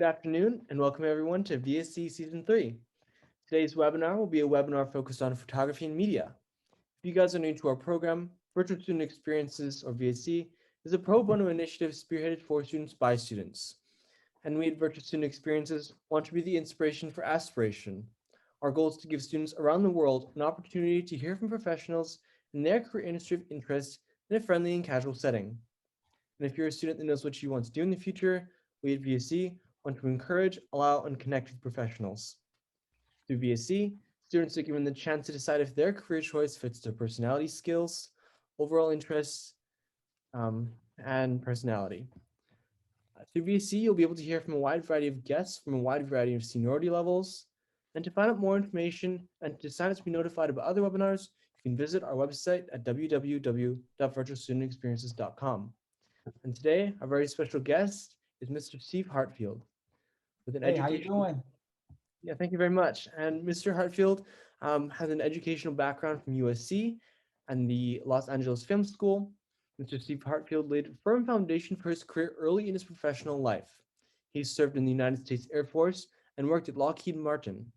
Good afternoon and welcome everyone to VSC Season 3. Today's webinar will be a webinar focused on photography and media. If you guys are new to our program, Virtual Student Experiences, or VSC, is a pro bono initiative spearheaded for students by students. And we at Virtual Student Experiences want to be the inspiration for aspiration. Our goal is to give students around the world an opportunity to hear from professionals in their career industry of interest in a friendly and casual setting. And if you're a student that knows what you want to do in the future, we at VSC want to encourage, allow, and connect with professionals. Through VSC, students are given the chance to decide if their career choice fits their personality skills, overall interests, and personality. Through VSC, you'll be able to hear from a wide variety of guests from a wide variety of seniority levels. And to find out more information and to sign up to be notified about other webinars, you can visit our website at www.virtualstudentexperiences.com. And today, our very special guest is Mr. Steve Hartfield with an Hey, how you education. doing? Yeah, thank you very much. And Mr. Hartfield has an educational background from USC and the Los Angeles Film School. Mr. Steve Hartfield laid a firm foundation for his career early in his professional life. He served in the United States Air Force and worked at Lockheed Martin.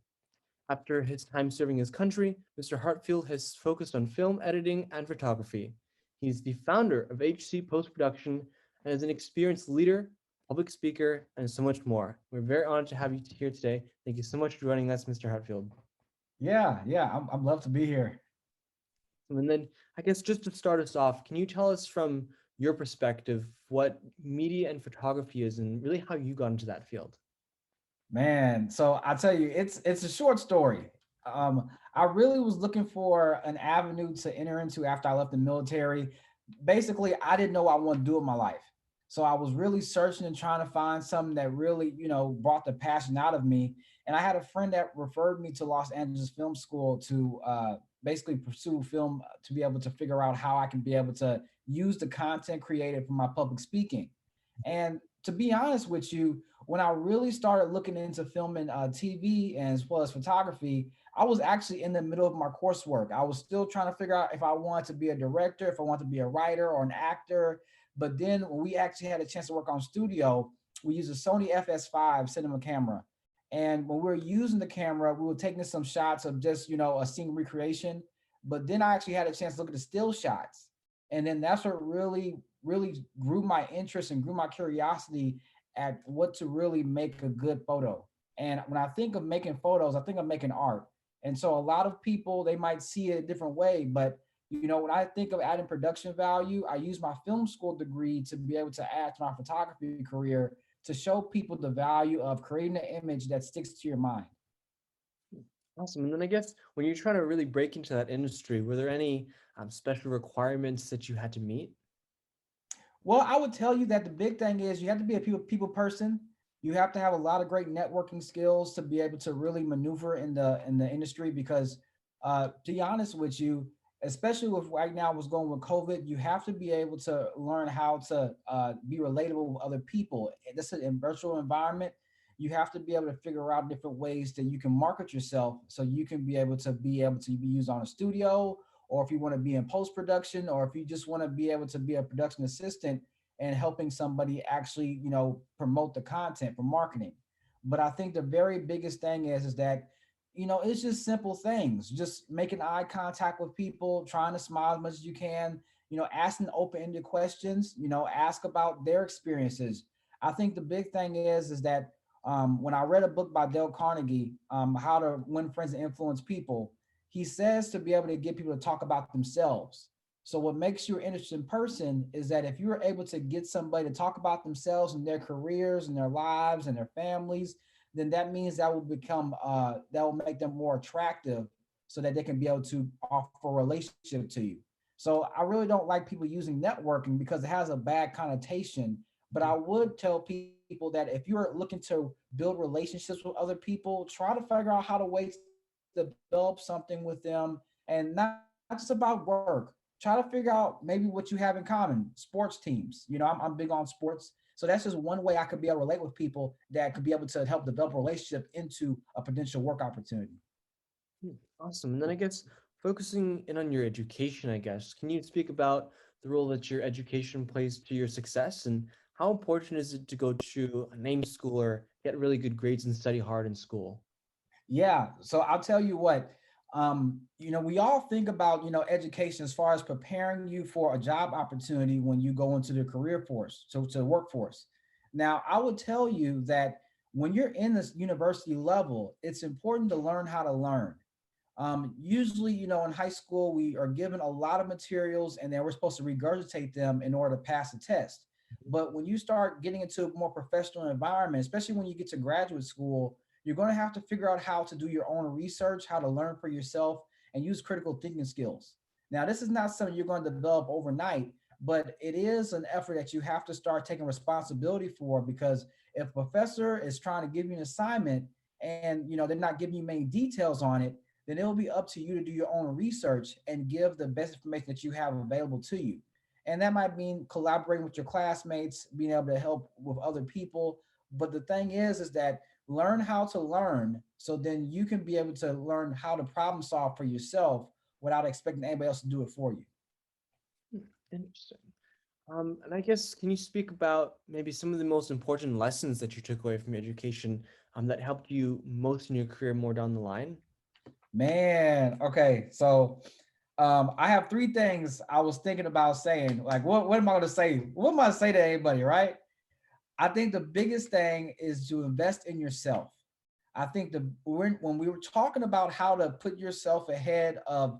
After his time serving his country, Mr. Hartfield has focused on film editing and photography. He's the founder of HC PostProduction and is an experienced leader, public speaker, and so much more. We're very honored to have you here today. Thank you so much for joining us, Mr. Hartfield. Yeah, I'd love to be here. And then I guess just to start us off, can you tell us from your perspective what media and photography is and really how you got into that field? Man, so I tell you, it's a short story. I really was looking for an avenue to enter into after I left the military. Basically, I didn't know what I wanted to do with my life. So I was really searching and trying to find something that really, brought the passion out of me. And I had a friend that referred me to Los Angeles Film School to basically pursue film to be able to figure out how I can be able to use the content created for my public speaking. And to be honest with you, when I really started looking into film and TV and as well as photography, I was actually in the middle of my coursework. I was still trying to figure out if I wanted to be a director, if I wanted to be a writer or an actor. But then when we actually had a chance to work on studio, we used a Sony FS5 cinema camera. And when we were using the camera, we were taking some shots of just, a scene recreation. But then I actually had a chance to look at the still shots. And then that's what really grew my interest and grew my curiosity at what to really make a good photo. And when I think of making photos, I think of making art. And so a lot of people, they might see it a different way, but when I think of adding production value, I use my film school degree to be able to add to my photography career to show people the value of creating an image that sticks to your mind. Awesome. And then I guess when you're trying to really break into that industry, were there any special requirements that you had to meet? Well, I would tell you that the big thing is you have to be a people person. You have to have a lot of great networking skills to be able to really maneuver in the industry because to be honest with you, especially with right now what's going with COVID, you have to be able to learn how to be relatable with other people. This is in virtual environment. You have to be able to figure out different ways that you can market yourself so you can be used on a studio, or if you want to be in post production, or if you just want to be able to be a production assistant and helping somebody actually, promote the content for marketing. But I think the very biggest thing is that, it's just simple things, just making eye contact with people, trying to smile as much as you can, asking open-ended questions, ask about their experiences. I think the big thing is that when I read a book by Dale Carnegie, How to Win Friends and Influence People, he says to be able to get people to talk about themselves. So what makes you an interesting person is that if you're able to get somebody to talk about themselves and their careers and their lives and their families, then that means that will make them more attractive so that they can be able to offer a relationship to you. So I really don't like people using networking because it has a bad connotation. But I would tell people that if you're looking to build relationships with other people, try to figure out how to ways to develop something with them, and not just about work. Try to figure out maybe what you have in common. Sports teams. I'm big on sports. So that's just one way I could be able to relate with people that could be able to help develop a relationship into a potential work opportunity. Awesome. And then I guess focusing in on your education, I guess, can you speak about the role that your education plays to your success and how important is it to go to a name school or get really good grades and study hard in school? Yeah. So I'll tell you what, we all think about, education as far as preparing you for a job opportunity when you go into the career force, so to the workforce. Now, I would tell you that when you're in this university level, it's important to learn how to learn. Usually, in high school, we are given a lot of materials and then we're supposed to regurgitate them in order to pass the test. But when you start getting into a more professional environment, especially when you get to graduate school, you're going to have to figure out how to do your own research, how to learn for yourself, and use critical thinking skills. Now, this is not something you're going to develop overnight, but it is an effort that you have to start taking responsibility for because if a professor is trying to give you an assignment and they're not giving you many details on it, then it'll be up to you to do your own research and give the best information that you have available to you. And that might mean collaborating with your classmates, being able to help with other people. But the thing is that learn how to learn so then you can be able to learn how to problem solve for yourself without expecting anybody else to do it for you. Hmm, interesting. And I guess, can you speak about maybe some of the most important lessons that you took away from your education that helped you most in your career more down the line? Man, okay. So I have three things I was thinking about saying. Like, what am I going to say? What am I going to say to anybody, right? I think the biggest thing is to invest in yourself. I think when we were talking about how to put yourself ahead of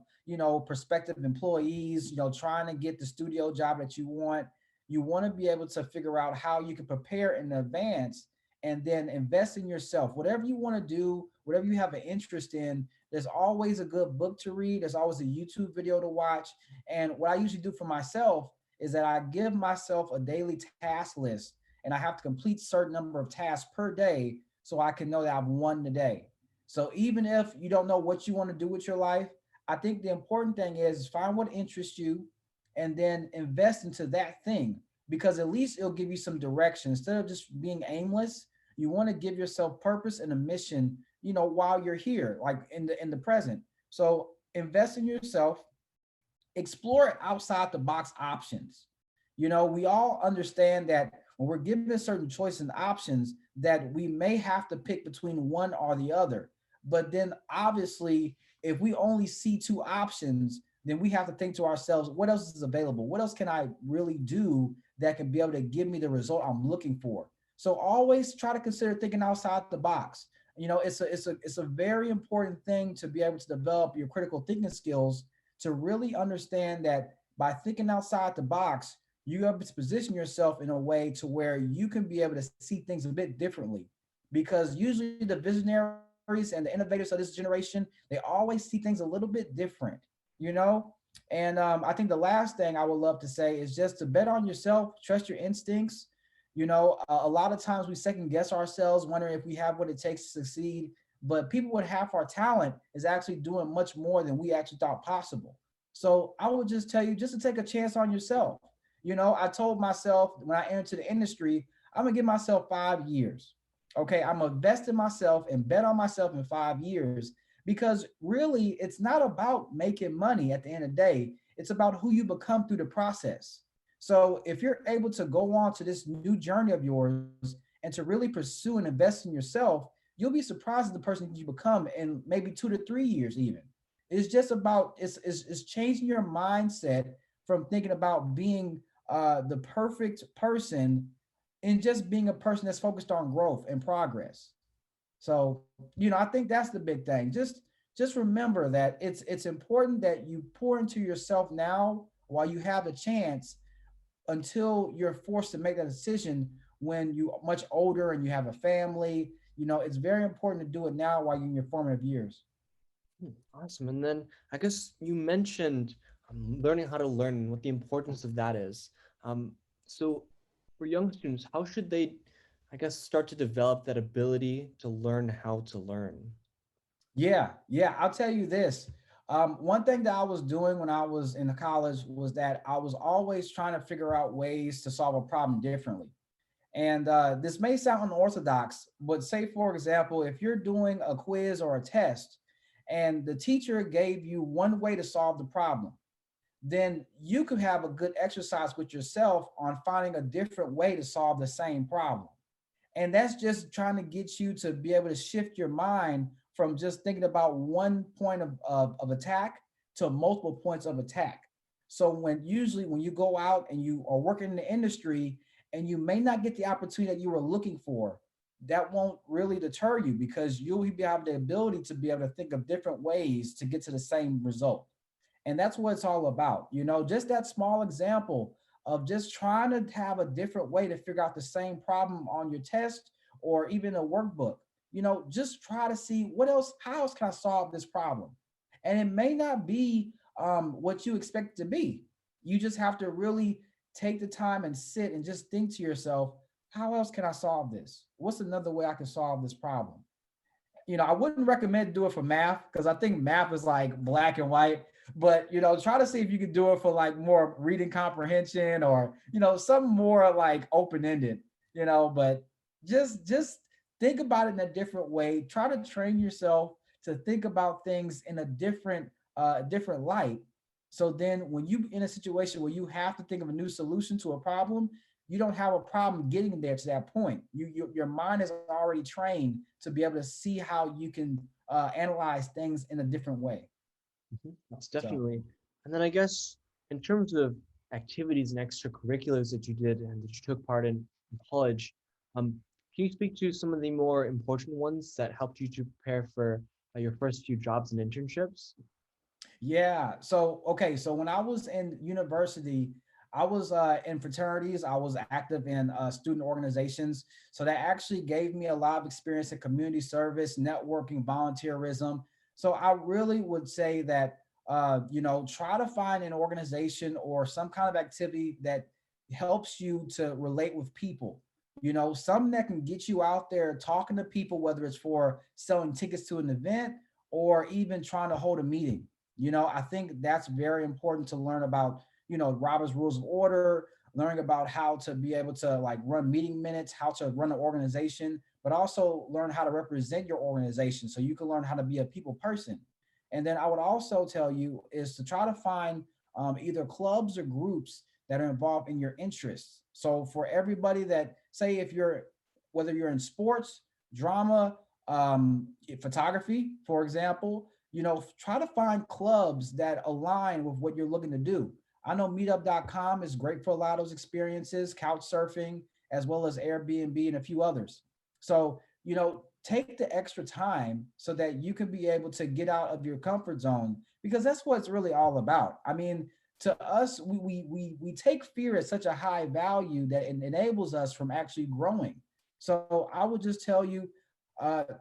prospective employees, trying to get the studio job that you want to be able to figure out how you can prepare in advance and then invest in yourself. Whatever you want to do, whatever you have an interest in, there's always a good book to read. There's always a YouTube video to watch. And what I usually do for myself is that I give myself a daily task list and I have to complete certain number of tasks per day so I can know that I've won the day. So even if you don't know what you want to do with your life, I think the important thing is find what interests you and then invest into that thing because at least it'll give you some direction instead of just being aimless. You want to give yourself purpose and a mission, while you're here, like in the present. So invest in yourself, explore outside the box options. We all understand that when we're given certain choices and options, that we may have to pick between one or the other. But then obviously, if we only see two options, then we have to think to ourselves, what else is available? What else can I really do that can be able to give me the result I'm looking for? So always try to consider thinking outside the box. It's a very important thing to be able to develop your critical thinking skills to really understand that by thinking outside the box, you have to position yourself in a way to where you can be able to see things a bit differently. Because usually the visionaries and the innovators of this generation, they always see things a little bit different, you know? And I think the last thing I would love to say is just to bet on yourself, trust your instincts. A lot of times we second guess ourselves, wondering if we have what it takes to succeed. But people with half our talent is actually doing much more than we actually thought possible. So I would just tell you just to take a chance on yourself. I told myself when I entered the industry, I'm gonna give myself 5 years. Okay, I'm gonna invest in myself and bet on myself in 5 years because really it's not about making money at the end of the day. It's about who you become through the process. So if you're able to go on to this new journey of yours and to really pursue and invest in yourself, you'll be surprised at the person you become in maybe 2 to 3 years even. It's just about it's changing your mindset from thinking about being the perfect person and just being a person that's focused on growth and progress. So, I think that's the big thing. Just remember that it's important that you pour into yourself now while you have a chance until you're forced to make that decision when you're much older and you have a family. It's very important to do it now while you're in your formative years. Awesome. And then I guess you mentioned learning how to learn and what the importance of that is. Um, so for young students, how should they, I guess, start to develop that ability to learn how to learn? Yeah. I'll tell you this. One thing that I was doing when I was in college was that I was always trying to figure out ways to solve a problem differently. And this may sound unorthodox, but say, for example, if you're doing a quiz or a test and the teacher gave you one way to solve the problem, then you could have a good exercise with yourself on finding a different way to solve the same problem. And that's just trying to get you to be able to shift your mind from just thinking about one point of attack to multiple points of attack. So when you go out and you are working in the industry and you may not get the opportunity that you were looking for, that won't really deter you because you'll have the ability to be able to think of different ways to get to the same result. And that's what it's all about. Just that small example of just trying to have a different way to figure out the same problem on your test or even a workbook. Just try to see how else can I solve this problem? And it may not be what you expect it to be. You just have to really take the time and sit and just think to yourself, how else can I solve this? What's another way I can solve this problem? I wouldn't recommend do it for math because I think math is like black and white. But try to see if you could do it for like more reading comprehension or something more like open ended. But just think about it in a different way. Try to train yourself to think about things in a different light. So then when you in a situation where you have to think of a new solution to a problem, you don't have a problem getting there to that point. Your mind is already trained to be able to see how you can analyze things in a different way. That's So definitely. And then I guess in terms of activities and extracurriculars that you did and that you took part in college, can you speak to some of the more important ones that helped you to prepare for your first few jobs and internships? yeah. So okay. So when I was in university, I was in fraternities. I was active in student organizations. So that actually gave me a lot of experience in community service, networking, volunteerism. So I really would say that try to find an organization or some kind of activity that helps you to relate with people. Something that can get you out there talking to people, whether it's for selling tickets to an event or even trying to hold a meeting. I think that's very important to learn about, Robert's Rules of Order, learning about how to be able to like run meeting minutes, how to run an organization, but also learn how to represent your organization so you can learn how to be a people person. And then I would also tell you is to try to find either clubs or groups that are involved in your interests. So for everybody that say if you're whether you're in sports, drama, photography, for example, try to find clubs that align with what you're looking to do. I know meetup.com is great for a lot of those experiences, couch surfing, as well as Airbnb and a few others. So, take the extra time so that you can be able to get out of your comfort zone because that's what it's really all about. I mean, to us, we take fear at such a high value that it enables us from actually growing. So I would just tell you,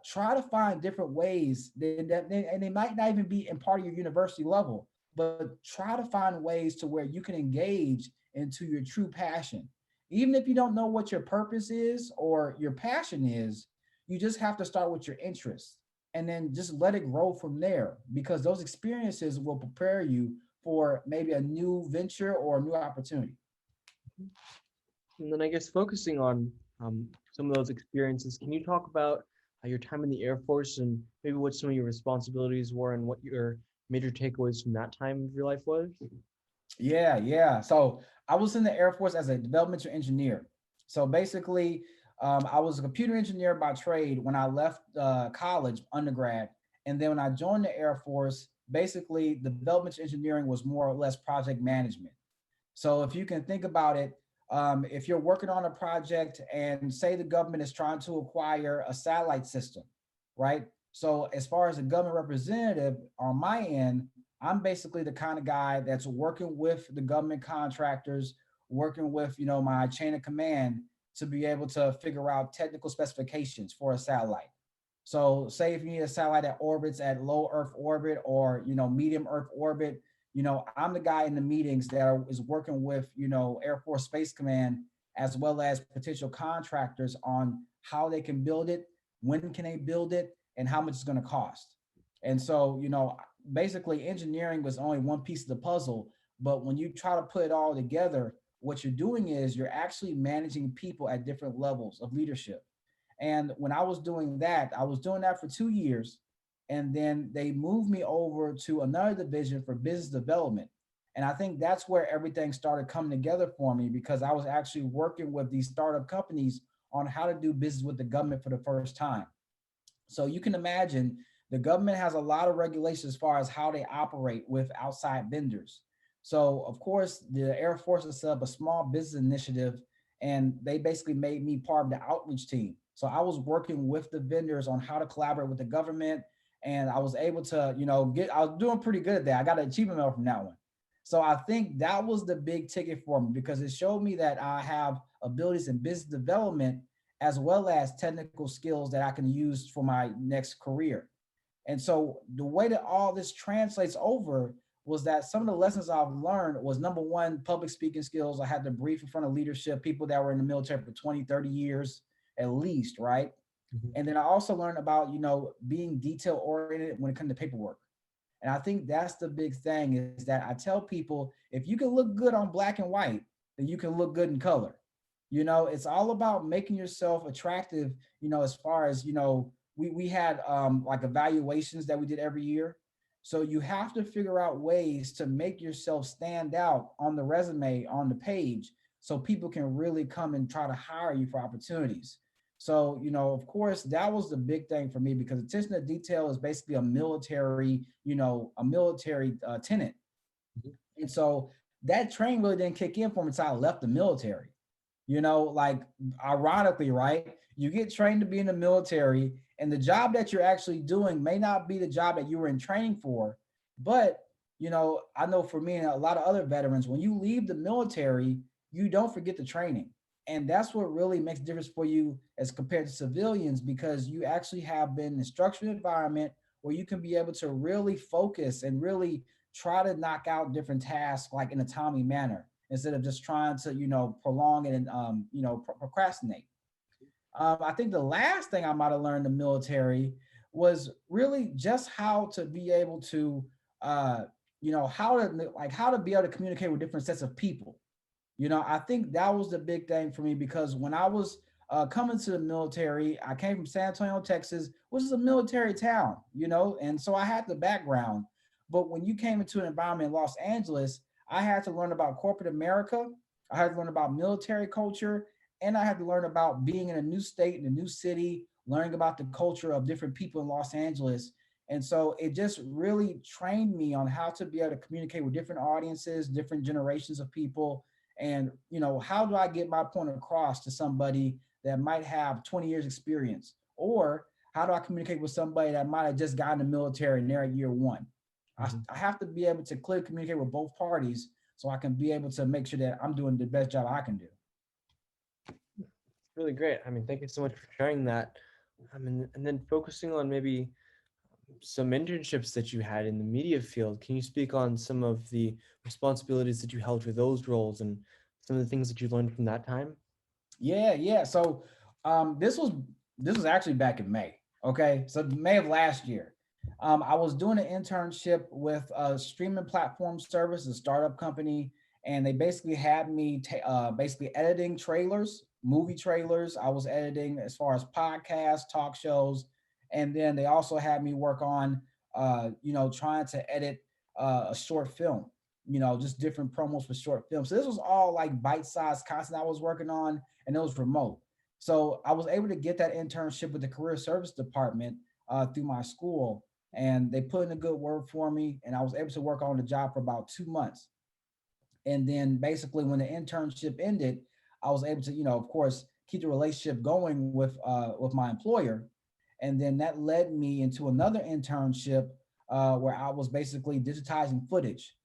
try to find different ways and they might not even be in part of your university level, but try to find ways to where you can engage into your true passion. Even if you don't know what your purpose is or your passion is, you just have to start with your interests and then just let it grow from there because those experiences will prepare you for maybe a new venture or a new opportunity. And then I guess focusing on some of those experiences, can you talk about your time in the Air Force and maybe what some of your responsibilities were and what your major takeaways from that time of your life was? Yeah, yeah. So I was in the Air Force as a developmental engineer. So basically, I was a computer engineer by trade when I left college, undergrad. And then when I joined the Air Force, basically, the developmental engineering was more or less project management. So if you can think about it, if you're working on a project and say the government is trying to acquire a satellite system, right? So as far as a government representative on my end, I'm basically the kind of guy that's working with the government contractors, working with my chain of command to be able to figure out technical specifications for a satellite. So say if you need a satellite that orbits at low Earth orbit or medium Earth orbit, I'm the guy in the meetings is working with Air Force Space Command as well as potential contractors on how they can build it, when can they build it, and how much it's going to cost. And so basically engineering was only one piece of the puzzle, but when you try to put it all together, what you're doing is you're actually managing people at different levels of leadership. And when I was doing that, I was doing that for 2 years. And then they moved me over to another division for business development. And I think that's where everything started coming together for me, because I was actually working with these startup companies on how to do business with the government for the first time. So you can imagine the government has a lot of regulations as far as how they operate with outside vendors. So of course, the Air Force has set up a small business initiative, and they basically made me part of the outreach team. So I was working with the vendors on how to collaborate with the government, and I was able to, I was doing pretty good at that. I got an achievement medal from that one. So I think that was the big ticket for me, because it showed me that I have abilities in business development as well as technical skills that I can use for my next career. And so the way that all this translates over was that some of the lessons I've learned was, number one, public speaking skills. I had to brief in front of leadership, people that were in the military for 20, 30 years at least, right? Mhm. And then I also learned about, being detail oriented when it comes to paperwork. And I think that's the big thing, is that I tell people, if you can look good on black and white, then you can look good in color. It's all about making yourself attractive, as far as, we had like evaluations that we did every year. So you have to figure out ways to make yourself stand out on the resume, on the page, so people can really come and try to hire you for opportunities. So, of course, that was the big thing for me, because attention to detail is basically a military tenet. Mhm. And so that train really didn't kick in for me until I left the military. Like, ironically, right? You get trained to be in the military, and the job that you're actually doing may not be the job that you were in training for. But, I know for me and a lot of other veterans, when you leave the military, you don't forget the training. And that's what really makes a difference for you as compared to civilians, because you actually have been in a structured environment where you can be able to really focus and really try to knock out different tasks like in a timely manner, instead of just trying to, prolong it and procrastinate. I think the last thing I might have learned in the military was really just how to be able to, how to be able to communicate with different sets of people. I think that was the big thing for me, because when I was coming to the military, I came from San Antonio, Texas, which is a military town, and so I had the background. But when you came into an environment in Los Angeles, I had to learn about corporate America. I had to learn about military culture, and I had to learn about being in a new state, in a new city, learning about the culture of different people in Los Angeles. And so it just really trained me on how to be able to communicate with different audiences, different generations of people, and how do I get my point across to somebody that might have 20 years experience, or how do I communicate with somebody that might have just gotten the military and they're at year one. Mhm. I have to be able to clearly communicate with both parties, so I can be able to make sure that I'm doing the best job I can do. Really great. I mean, thank you so much for sharing that. And then focusing on maybe some internships that you had in the media field. Can you speak on some of the responsibilities that you held for those roles and some of the things that you learned from that time? Yeah. So this was actually back in May. Okay, so May of last year. I was doing an internship with a streaming platform service, a startup company, and they basically had me basically editing trailers, movie trailers. I was editing as far as podcasts, talk shows, and then they also had me work on, trying to edit a short film. Just different promos for short films. So this was all like bite-sized content I was working on, and it was remote. So I was able to get that internship with the career service department through my school, and they put in a good word for me, and I was able to work on the job for about 2 months. And then basically, when the internship ended, I was able to, of course, keep the relationship going with my employer, and then that led me into another internship where I was basically digitizing footage.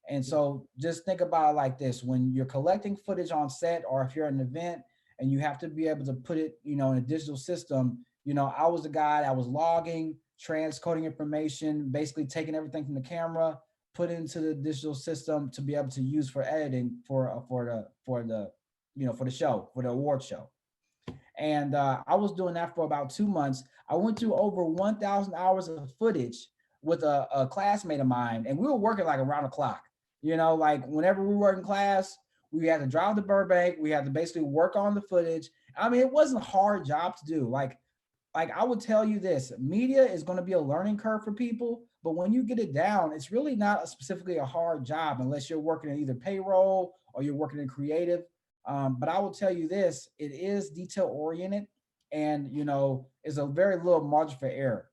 And so just think about it like this: when you're collecting footage on set, or if you're at an event and you have to be able to put it, in a digital system, I was the guy that was logging, transcoding information, basically taking everything from the camera, put it into the digital system to be able to use for editing for the show, for the award show. And I was doing that for about 2 months. I went through over 1,000 hours of footage with a classmate of mine, and we were working like around the clock. Like whenever we were in class, we had to drive to Burbank. We had to basically work on the footage. I mean, it wasn't a hard job to do. Like I would tell you this: media is going to be a learning curve for people, But when you get it down, it's really not specifically a hard job unless you're working in either payroll or you're working in creative. But I will tell you this, it is detail oriented and, is a very little margin for error.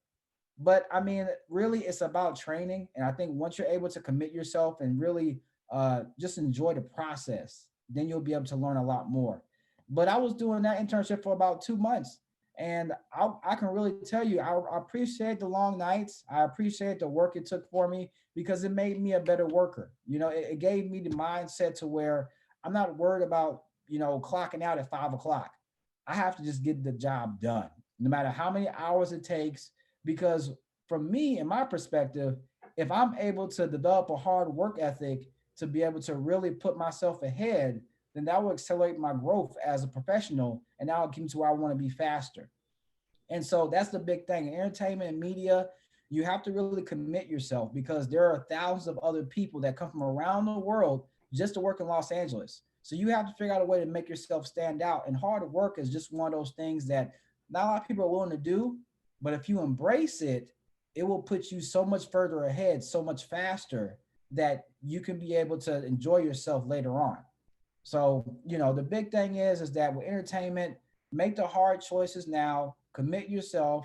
But I mean, really, it's about training. And I think once you're able to commit yourself and really just enjoy the process, then you'll be able to learn a lot more. But I was doing that internship for about 2 months. And I can really tell you, I appreciate the long nights. I appreciate the work it took for me because it made me a better worker. It gave me the mindset to where I'm not worried about, clocking out at 5 o'clock. I have to just get the job done, no matter how many hours it takes. Because from me, in my perspective, if I'm able to develop a hard work ethic to be able to really put myself ahead, then that will accelerate my growth as a professional and that will keep me to where I want to be faster. And so that's the big thing. In entertainment and media, you have to really commit yourself because there are thousands of other people that come from around the world just to work in Los Angeles. So you have to figure out a way to make yourself stand out. And hard work is just one of those things that not a lot of people are willing to do. But if you embrace it, it will put you so much further ahead, so much faster that you can be able to enjoy yourself later on. So, the big thing is that with entertainment, make the hard choices now, commit yourself,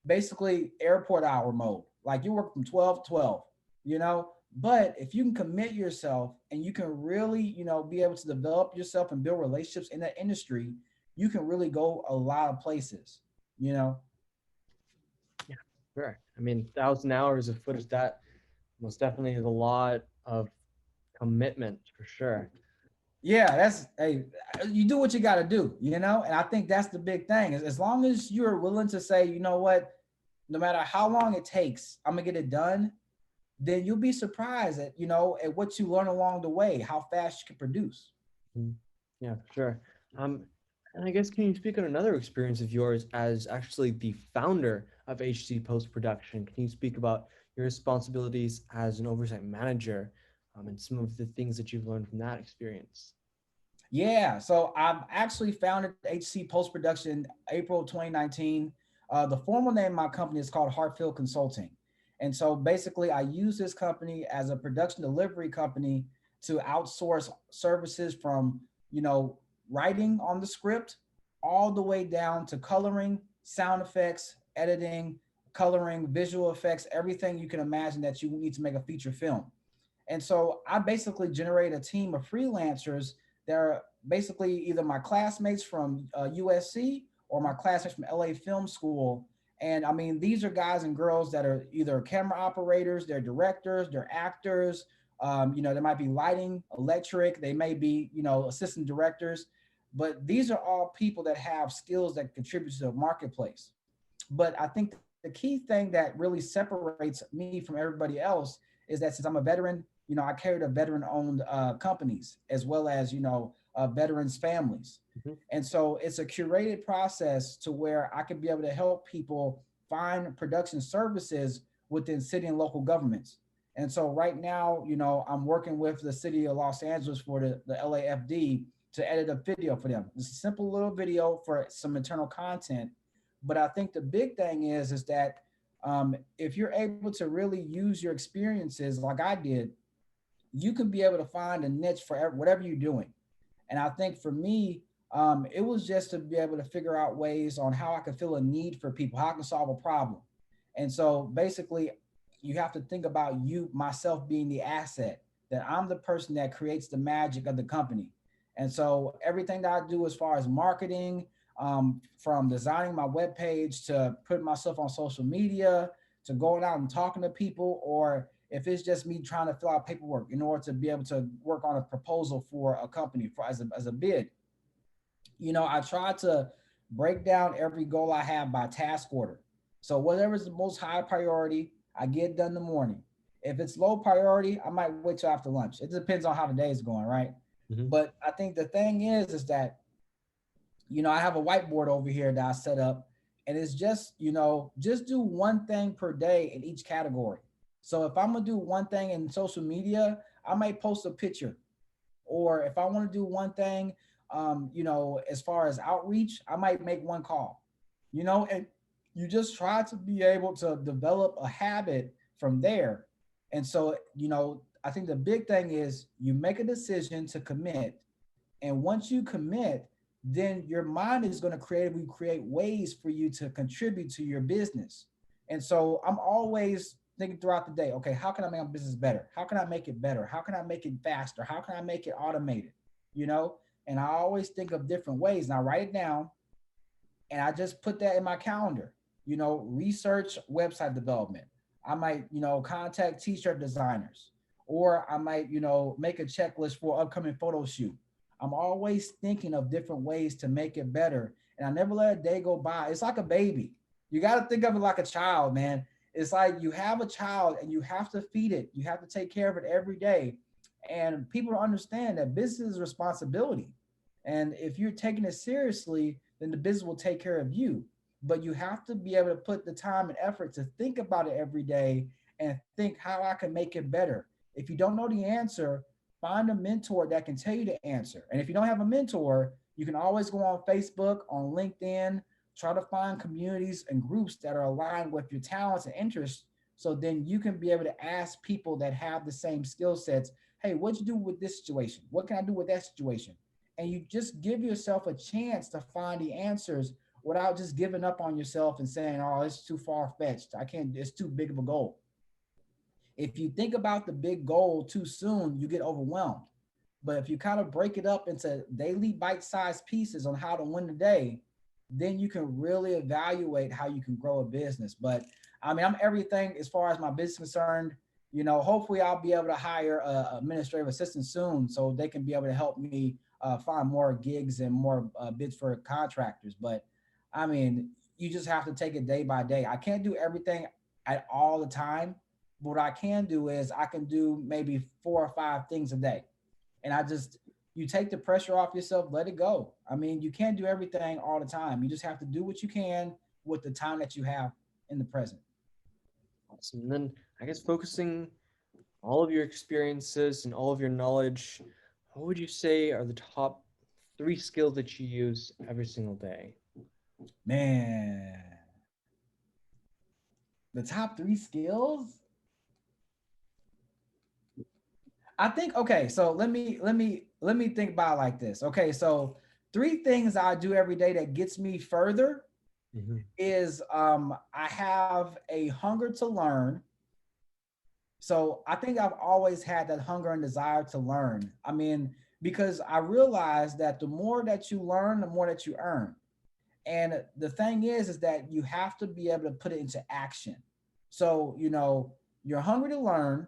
basically airport hour mode. Like you work from 12 to 12, you know? But if you can commit yourself and you can really, be able to develop yourself and build relationships in that industry, you can really go a lot of places, you know? Yeah, sure. I mean, 1,000 hours of footage, that most definitely is a lot of commitment for sure. Yeah, that's hey, you do what you got to do, and I think that's the big thing. As long as you're willing to say, you know what, no matter how long it takes, I'm gonna get it done. Then you'll be surprised at at what you learn along the way, how fast you can produce. Mhm. Yeah, for sure. And I guess can you speak on another experience of yours as actually the founder of HC Post Production? Can you speak about your responsibilities as an oversight manager, and some of the things that you've learned from that experience? Yeah, so I've actually founded HC Post Production April 2019. The formal name of my company is called Hartfield Consulting. And so basically, I use this company as a production delivery company to outsource services from, writing on the script all the way down to coloring, sound effects, editing, coloring, visual effects, everything you can imagine that you need to make a feature film. And so I basically generate a team of freelancers that are basically either my classmates from USC or my classmates from LA Film School. And I mean, these are guys and girls that are either camera operators, they're directors, they're actors. There might be lighting, electric, they may be, assistant directors. But these are all people that have skills that contribute to the marketplace. But I think the key thing that really separates me from everybody else is that since I'm a veteran, I carry the veteran-owned companies as well as veterans' families, Mhm. and so it's a curated process to where I can be able to help people find production services within city and local governments. And so right now, I'm working with the city of Los Angeles for the LAFD to edit a video for them. It's a simple little video for some internal content. But I think the big thing is that if you're able to really use your experiences like I did, you can be able to find a niche for whatever you're doing. And I think for me, it was just to be able to figure out ways on how I could fill a need for people, how I can solve a problem. And so basically, you have to think about myself being the asset, that I'm the person that creates the magic of the company. And so everything that I do as far as marketing, from designing my webpage to putting myself on social media, to going out and talking to people, or if it's just me trying to fill out paperwork in order to be able to work on a proposal for a company for as a bid, I try to break down every goal I have by task order. So whatever is the most high priority, I get done in the morning. If it's low priority, I might wait till after lunch. It depends on how the day is going, right? Mhm. But I think the thing is that I have a whiteboard over here that I set up, and it's just, just do one thing per day in each category. So if I'm gonna do one thing in social media, I might post a picture. Or if I want to do one thing, as far as outreach, I might make one call, and you just try to be able to develop a habit from there. And so, I think the big thing is you make a decision to commit. And once you commit, then your mind is going to creatively create ways for you to contribute to your business. And so I'm always thinking throughout the day, okay, how can I make my business better? How can I make it better? How can I make it faster? How can I make it automated? You know, and I always think of different ways. And I write it down and I just put that in my calendar. Research website development. I might, contact t-shirt designers, or I might, make a checklist for upcoming photo shoot. I'm always thinking of different ways to make it better, and I never let a day go by. It's like a baby. You got to think of it like a child, man. It's like you have a child and you have to feed it. You have to take care of it every day. And people don't understand that business is responsibility. And if you're taking it seriously, then the business will take care of you. But you have to be able to put the time and effort to think about it every day and think how I can make it better. If you don't know the answer, find a mentor that can tell you the answer. And if you don't have a mentor, you can always go on Facebook, on LinkedIn, try to find communities and groups that are aligned with your talents and interests. So then you can be able to ask people that have the same skill sets, hey, what'd you do with this situation? What can I do with that situation? And you just give yourself a chance to find the answers without just giving up on yourself and saying, oh, it's too far fetched. I can't, it's too big of a goal. If you think about the big goal too soon, you get overwhelmed. But if you kind of break it up into daily bite-sized pieces on how to win the day, then you can really evaluate how you can grow a business. But I mean, I'm everything as far as my business concerned. Hopefully I'll be able to hire a administrative assistant soon so they can be able to help me find more gigs and more bids for contractors. But I mean, you just have to take it day by day. I can't do everything at all the time. But what I can do is I can do maybe 4 or 5 things a day. And you take the pressure off yourself, let it go. I mean, you can't do everything all the time. You just have to do what you can with the time that you have in the present. Awesome. And then I guess focusing all of your experiences and all of your knowledge, what would you say are the top 3 skills that you use every single day? Man, the top 3 skills? I think okay, so let me think about it like this. Okay, so 3 things I do every day that gets me further Mm-hmm. is I have a hunger to learn. So I think I've always had that hunger and desire to learn. I mean, because I realize that the more that you learn, the more that you earn. And the thing is that you have to be able to put it into action. So, you're hungry to learn,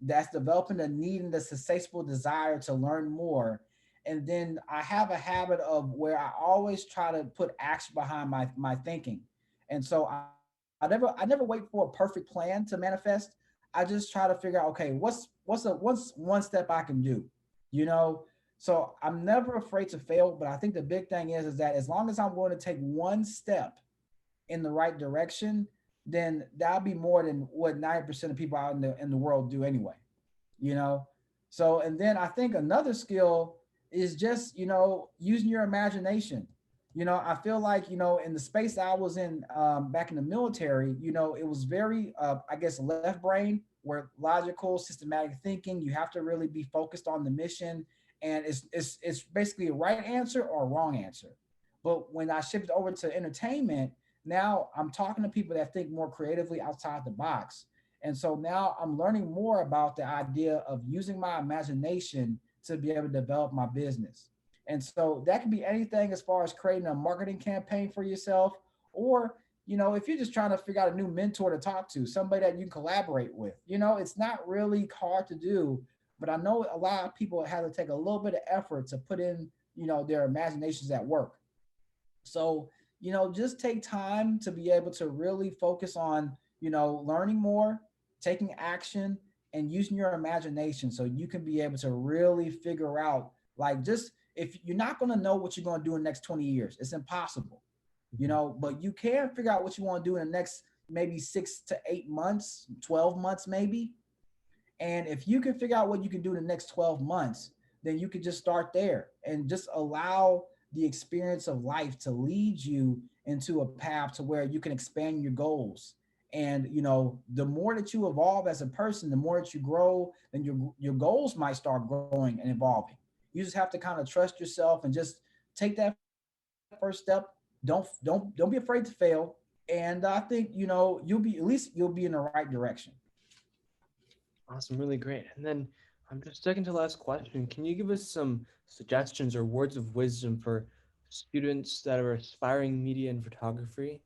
that's developing a need and the insatiable desire to learn more. And then I have a habit of where I always try to put action behind my thinking. And so I never wait for a perfect plan to manifest. I just try to figure out, okay, what's one step I can do, you know? So I'm never afraid to fail, but I think the big thing is that as long as I'm willing to take one step in the right direction, then that'll be more than what 90% of people out in the world do anyway, you know? So, and then I think another skill is just, using your imagination. I feel like, in the space I was in back in the military, it was very, I guess, left brain, where logical, systematic thinking, you have to really be focused on the mission. And it's basically a right answer or a wrong answer. But when I shifted over to entertainment, now I'm talking to people that think more creatively outside the box. And so now I'm learning more about the idea of using my imagination to be able to develop my business. And so that can be anything as far as creating a marketing campaign for yourself, or, if you're just trying to figure out a new mentor to talk to, somebody that you can collaborate with. It's not really hard to do, but I know a lot of people have to take a little bit of effort to put in, their imaginations at work. So, just take time to be able to really focus on, learning more, taking action, and using your imagination so you can be able to really figure out, like, just if you're not going to know what you're going to do in the next 20 years, it's impossible, but you can figure out what you want to do in the next maybe 6 to 8 months, 12 months, maybe. And if you can figure out what you can do in the next 12 months, then you can just start there and just allow the experience of life to lead you into a path to where you can expand your goals And the more that you evolve as a person, the more that you grow, then your goals might start growing and evolving. You just have to kind of trust yourself and just take that first step. Don't be afraid to fail. And I think you'll be in the right direction. Awesome, really great. And then just second to last question, can you give us some suggestions or words of wisdom for students that are aspiring media and photography?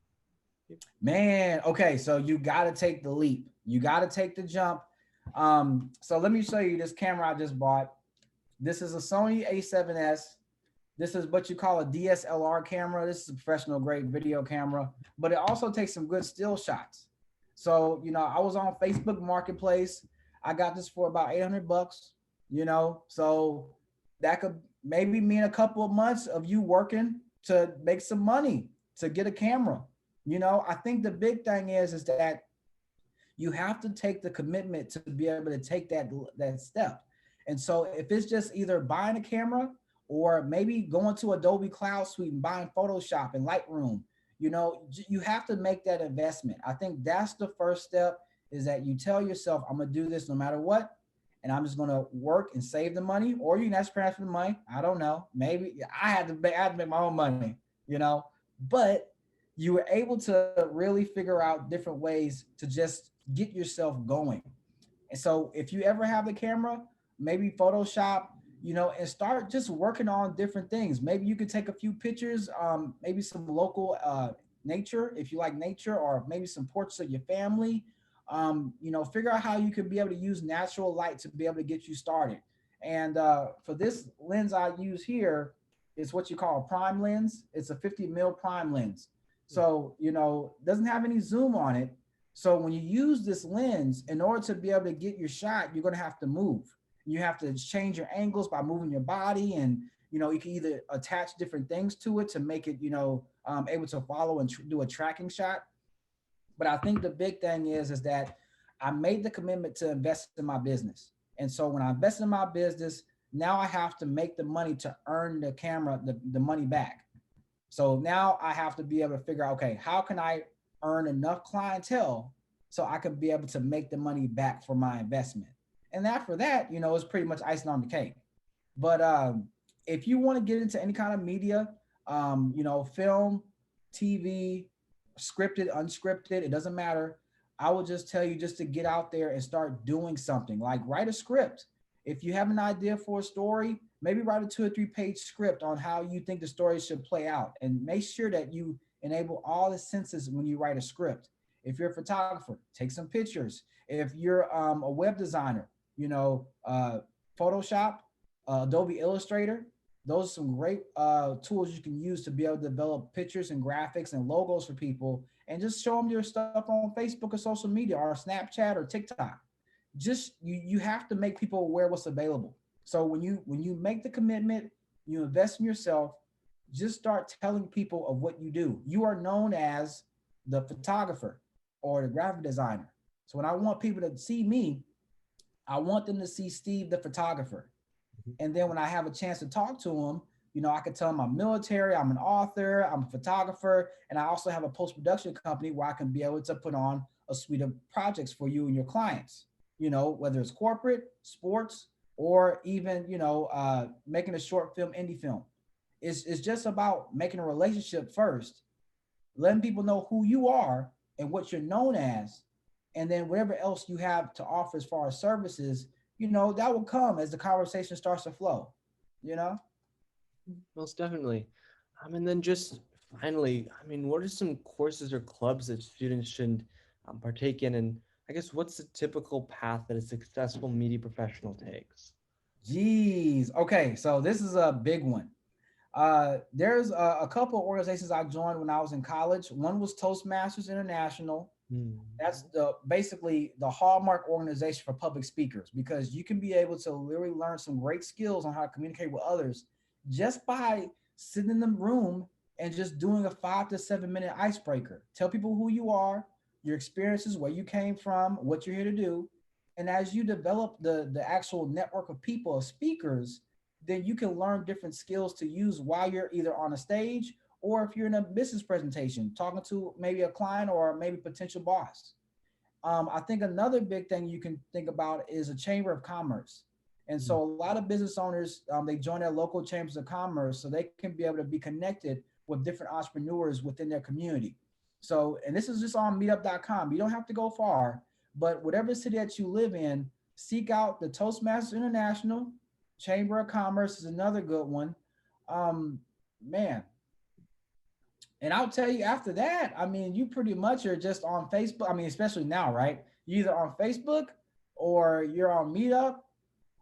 Man, okay, so you got to take the leap. You got to take the jump. So let me show you this camera I just bought. This is a Sony A7S. This is what you call a DSLR camera. This is a professional grade video camera, but it also takes some good still shots. So, I was on Facebook Marketplace. I got this for about 800 bucks, so that could maybe mean a couple of months of you working to make some money to get a camera. I think the big thing is that you have to take the commitment to be able to take that step. And so if it's just either buying a camera or maybe going to Adobe Cloud Suite and buying Photoshop and Lightroom, you have to make that investment. I think that's the first step, is that you tell yourself, I'm gonna do this no matter what, and I'm just gonna work and save the money, or you can ask parents for the money. I don't know. Maybe I had to make my own money. But you were able to really figure out different ways to just get yourself going. And so if you ever have the camera, maybe Photoshop, and start just working on different things. Maybe you could take a few pictures, maybe some local nature, if you like nature, or maybe some portraits of your family. Figure out how you could be able to use natural light to be able to get you started. And for this lens I use here, it's what you call a prime lens. It's a 50 mil prime lens. So, doesn't have any zoom on it. So when you use this lens, in order to be able to get your shot, you're going to have to move. You have to change your angles by moving your body. And, you can either attach different things to it to make it, able to follow and do a tracking shot. But I think the big thing is that I made the commitment to invest in my business. And so when I invest in my business, now I have to make the money to earn the camera, the money back. So now I have to be able to figure out, okay, how can I earn enough clientele so I can be able to make the money back for my investment? And after that, is pretty much icing on the cake. But if you want to get into any kind of media, film, TV, scripted, unscripted, it doesn't matter. I would just tell you just to get out there and start doing something, like write a script. If you have an idea for a story, maybe write a 2 or 3 page script on how you think the story should play out, and make sure that you enable all the senses when you write a script. If you're a photographer, take some pictures. If you're a web designer, Photoshop, Adobe Illustrator, those are some great tools you can use to be able to develop pictures and graphics and logos for people, and just show them your stuff on Facebook or social media or Snapchat or TikTok. Just you have to make people aware what's available. So when you make the commitment, you invest in yourself, just start telling people of what you do. You are known as the photographer or the graphic designer. So when I want people to see me, I want them to see Steve the photographer. And then when I have a chance to talk to them, I can tell them I'm military, I'm an author, I'm a photographer, and I also have a post-production company where I can be able to put on a suite of projects for you and your clients, whether it's corporate, sports, or even, making a short film, indie film. It's just about making a relationship first, letting people know who you are and what you're known as, and then whatever else you have to offer as far as services, that will come as the conversation starts to flow, you know? Most definitely. And then just finally, what are some courses or clubs that students should partake in? And I guess what's the typical path that a successful media professional takes? Geez. Okay. So this is a big one. There's a couple of organizations I joined when I was in college. One was Toastmasters International. Hmm. That's the basically the hallmark organization for public speakers, because you can be able to literally learn some great skills on how to communicate with others just by sitting in the room and just doing a 5 to 7 minute icebreaker. Tell people who you are, your experiences, where you came from, what you're here to do. And as you develop the actual network of people, of speakers, then you can learn different skills to use while you're either on a stage, or if you're in a business presentation talking to maybe a client or maybe potential boss. I think another big thing you can think about is a chamber of commerce. And Mm. so a lot of business owners, they join their local chambers of commerce so they can be able to be connected with different entrepreneurs within their community. So, and this is just on meetup.com. You don't have to go far, but whatever city that you live in, seek out the Toastmasters International. Chamber of Commerce is another good one. Um, Man, and I'll tell you after that, I mean, you pretty much are just on Facebook. I mean, especially now, right? You're either on Facebook or you're on Meetup,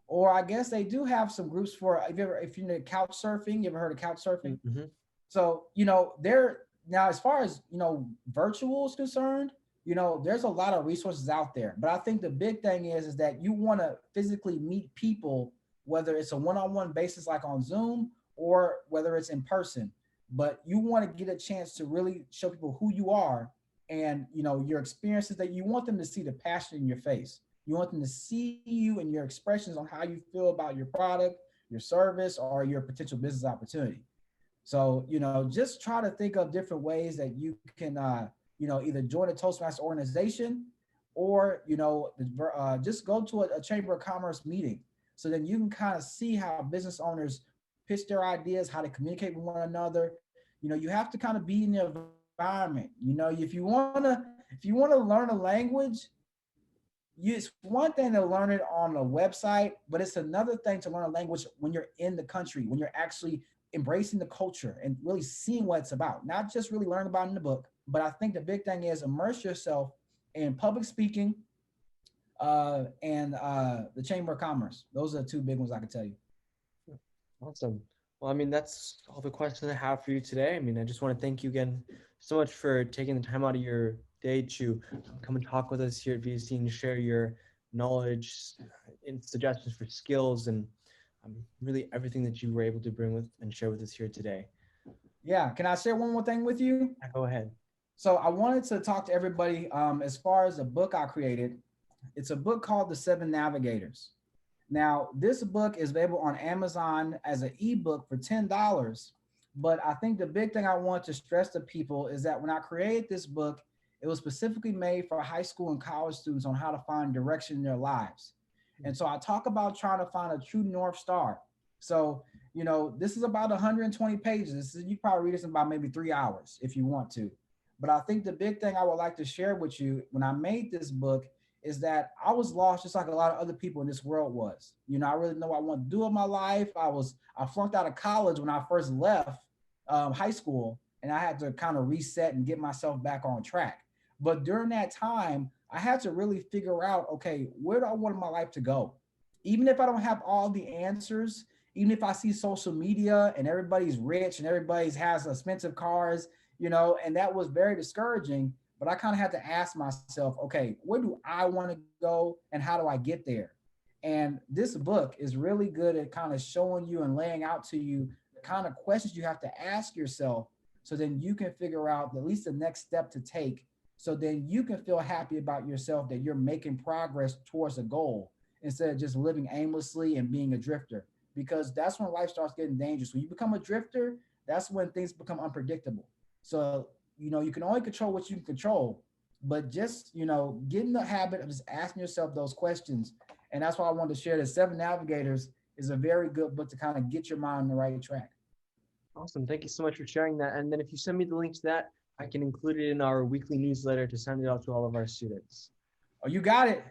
or I guess they do have some groups for if you're into couch surfing. You ever heard of couch surfing? Mm-hmm. So, they're now as far as virtual is concerned, there's a lot of resources out there. But I think the big thing is that you want to physically meet people, whether it's a one-on-one basis like on Zoom or whether it's in person. But you want to get a chance to really show people who you are and your experiences, that you want them to see the passion in your face. You want them to see you and your expressions on how you feel about your product, your service, or your potential business opportunity. So, just try to think of different ways that you can, either join a Toastmaster organization or, just go to a Chamber of Commerce meeting. So then you can kind of see how business owners pitch their ideas, how they communicate with one another. You have to kind of be in the environment. If you want to learn a language, it's one thing to learn it on a website, but it's another thing to learn a language when you're in the country, when you're actually embracing the culture and really seeing what it's about, not just really learning about it in the book. But I think the big thing is immerse yourself in public speaking and the Chamber of Commerce. Those are the two big ones I can tell you. Awesome. Well, I mean, that's all the questions I have for you today. I mean, I just want to thank you again so much for taking the time out of your day to come and talk with us here at VSC and share your knowledge and suggestions for skills and really everything that you were able to bring with and share with us here today. Yeah. Can I share one more thing with you? Go ahead. So I wanted to talk to everybody as far as the book I created. It's a book called The Seven Navigators. Now, this book is available on Amazon as an ebook for $10. But I think the big thing I want to stress to people is that when I created this book, it was specifically made for high school and college students on how to find direction in their lives. And so I talk about trying to find a true North Star. So, this is about 120 pages. You probably read this in about maybe 3 hours if you want to. But I think the big thing I would like to share with you when I made this book is that I was lost just like a lot of other people in this world was. I really didn't know what I wanted to do in my life. I flunked out of college when I first left high school, and I had to kind of reset and get myself back on track. But during that time, I had to really figure out, okay, where do I want my life to go? Even if I don't have all the answers, even if I see social media and everybody's rich and everybody's has expensive cars, and that was very discouraging. But I kind of had to ask myself, okay, where do I want to go and how do I get there? And this book is really good at kind of showing you and laying out to you the kind of questions you have to ask yourself so then you can figure out at least the next step to take. So then you can feel happy about yourself that you're making progress towards a goal instead of just living aimlessly and being a drifter. Because that's when life starts getting dangerous. When you become a drifter, that's when things become unpredictable. So you can only control what you can control, but just, get in the habit of just asking yourself those questions. And that's why I wanted to share the Seven Navigators is a very good book to kind of get your mind on the right track. Awesome. Thank you so much for sharing that. And then if you send me the link to that, I can include it in our weekly newsletter to send it out to all of our students. Oh, you got it.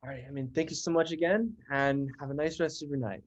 All right. I mean, thank you so much again and have a nice rest of your night.